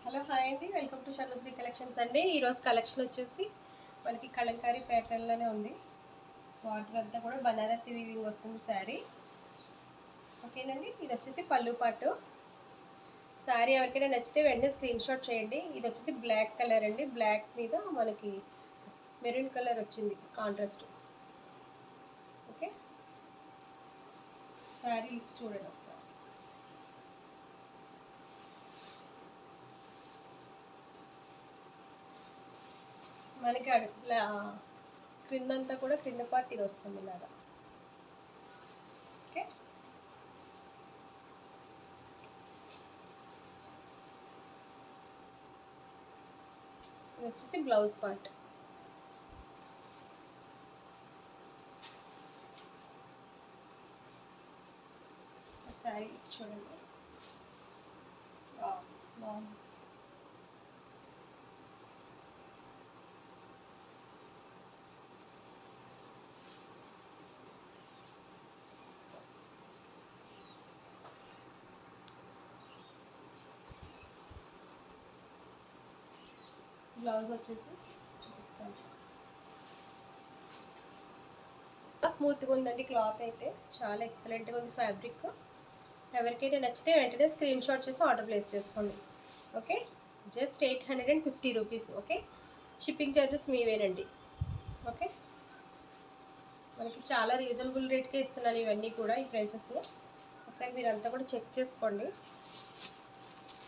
Hello hi అండి, welcome to షర్ణశ్రీ collections అండి. ఈరోజు కలెక్షన్ వచ్చేసి మనకి కలంకారీ ప్యాటర్న్లోనే ఉంది. బార్డర్ అంతా కూడా బనారసి వీవింగ్ వస్తుంది శారీ. ఓకేనండి, ఇది వచ్చేసి పళ్ళు పాటు. శారీ ఎవరికైనా నచ్చితే వెంటనే స్క్రీన్ షాట్ చేయండి. ఇది వచ్చేసి బ్లాక్ కలర్ అండి. బ్లాక్ మీద మనకి మెరూన్ కలర్ వచ్చింది కాంట్రాస్ట్. ఓకే, శారీ లుక్ చూడండి ఒకసారి. మనకి క్రిందంతా కూడా క్రింద పార్ట్ ఇది వస్తుంది ఇలాగా. ఓకే, ఇది వచ్చేసి బ్లౌజ్ పార్ట్. సో శారీ చూడండి, బాగుంది. బ్లౌజ్ వచ్చేసి చూపిస్తాను. స్మూత్గా ఉందండి, క్లాత్ అయితే చాలా ఎక్సలెంట్గా ఉంది. ఫ్యాబ్రిక్ ఎవరికైనా నచ్చితే వెంటనే స్క్రీన్ షాట్ చేసి ఆర్డర్ ప్లేస్ చేసుకోండి. Okay, just 850 rupees. Okay, shipping charges మీవేనండి. ఓకే, మనకి చాలా రీజనబుల్ రేట్కే ఇస్తున్నాను ఇవన్నీ కూడా. ఈ ప్రైసెస్ ఒకసారి మీరంతా కూడా చెక్ చేసుకోండి.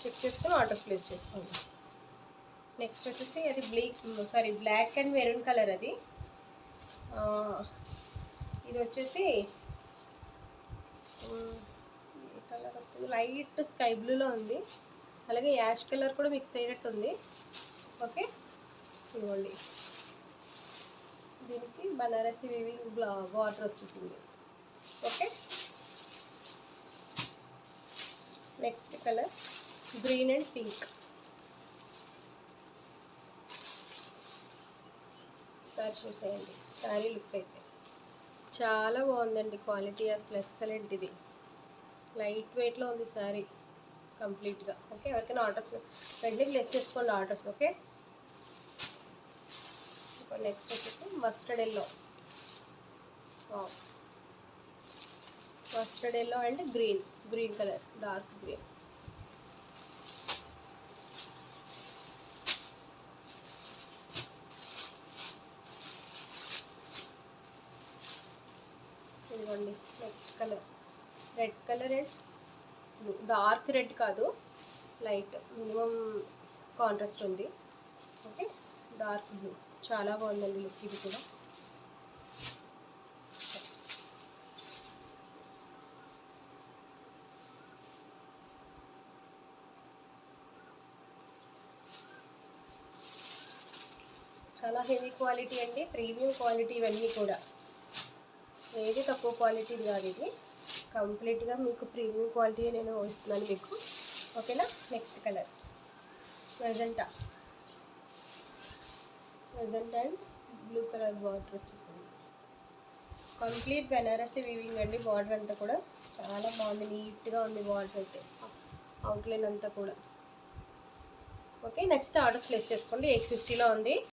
చెక్ చేసుకొని ఆర్డర్స్ ప్లేస్ చేసుకోండి. నెక్స్ట్ వచ్చేసి అది బ్లాక్ అండ్ మెరూన్ కలర్. అది ఇది వచ్చేసి ఏ కలర్ వస్తుంది, లైట్ స్కై బ్లూలో ఉంది. అలాగే యాష్ కలర్ కూడా మిక్స్ అయినట్టు ఉంది. ఓకే, ఇదిగోండి, దీనికి బనారసి వీవింగ్ బార్డర్ వచ్చేసింది. Okay, next colour green and pink. Sorry చూసేయండి, శారీ లుక్ అయితే చాలా బాగుందండి. క్వాలిటీ అసలు ఎక్సలెంట్. ఇది లైట్ వెయిట్లో ఉంది శారీ కంప్లీట్గా. ఓకే, ఎవరికైనా ఆర్డర్స్ వెంటనే ప్లేస్ చేసుకోండి ఆర్డర్స్. ఓకే, ఇప్పుడు నెక్స్ట్ వచ్చేసి mustard yellow. Mustard yellow and green colour, dark green. ఇదిగోండి, next colour red colour and blue. Dark red కాదు, లైట్ మినిమం కాంట్రాస్ట్ ఉంది. ఓకే, డార్క్ బ్లూ చాలా బాగుందండి లుక్. ఇది కూడా చాలా హెవీ క్వాలిటీ అండి, ప్రీమియం క్వాలిటీ. ఇవన్నీ కూడా ఏది తక్కువ క్వాలిటీది కాదు, ఇది కంప్లీట్గా మీకు ప్రీమియం క్వాలిటీ నేను ఇస్తున్నాను మీకు. ఓకేనా, next colour magenta and blue colour border వచ్చేసింది. కంప్లీట్ బెనారసీ వీవింగ్ అండి. బార్డర్ అంతా కూడా చాలా బాగుంది, నీట్గా ఉంది బార్డర్ అయితే, అవుట్లైన్ అంతా కూడా. ఓకే, నచ్చితే ఆర్డర్స్ ప్లేస్ చేసుకోండి. 850లో ఉంది.